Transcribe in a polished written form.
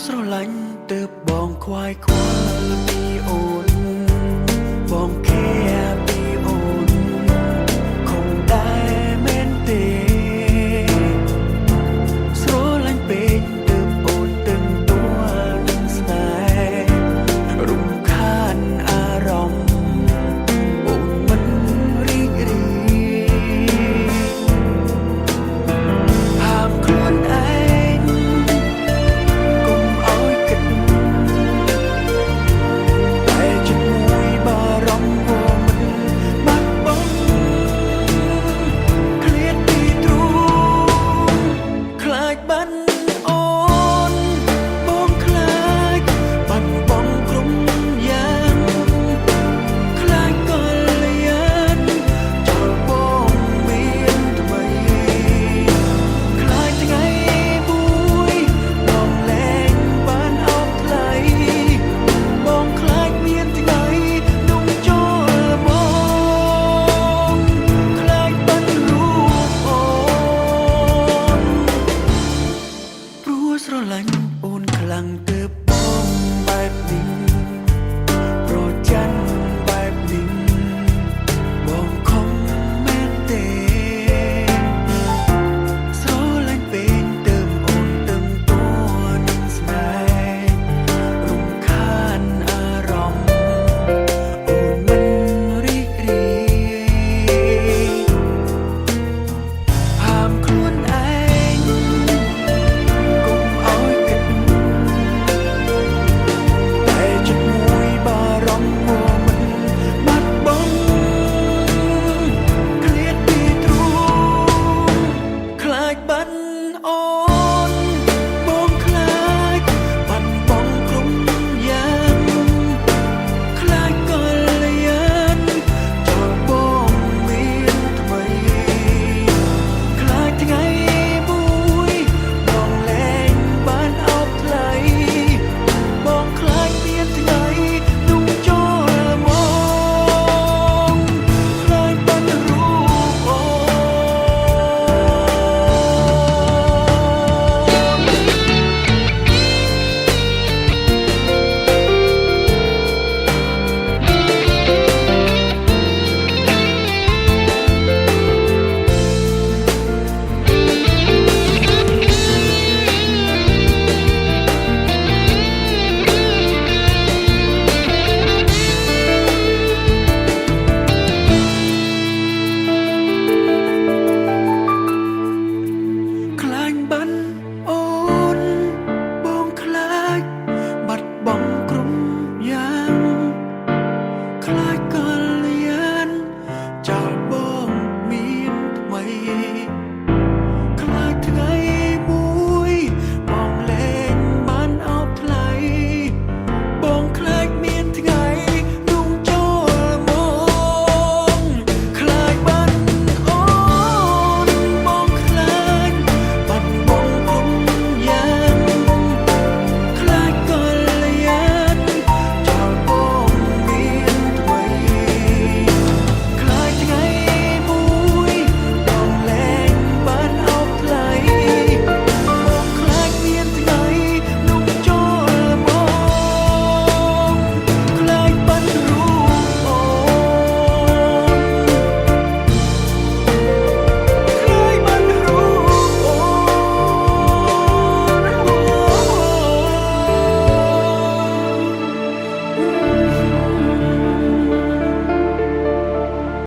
ស្រឡាញ់ទើបបងខ្វាយខ្វល់ពីអូនបងខែពីអូនคงได้แม่นទេស្រឡាញ់ពេកទើបអូនទឹងតួនឹងស្នេហ៍រំខានអារម្មណ៍អូនមិនរីករាយហាមខ្លួនឯងកុំឲ្យគិតតែជាមួយបារម្ភว่าមិនបាត់បង់ឃ្លាតពីទ្រូងខ្លាចបាត់អូនបងខ្លាចបាត់បង់គ្រប់យ៉ាងខ្លាចកលយានចោលបងមានថ្មីខ្លាចថ្ងៃមួយបងលែងបានអោបថ្លៃបងខ្លាចមានថ្ងៃនោះចូលបងខ្លាចបាត់រូបអូនព្រោះស្រឡាញ់អូនខ្លាំងទើប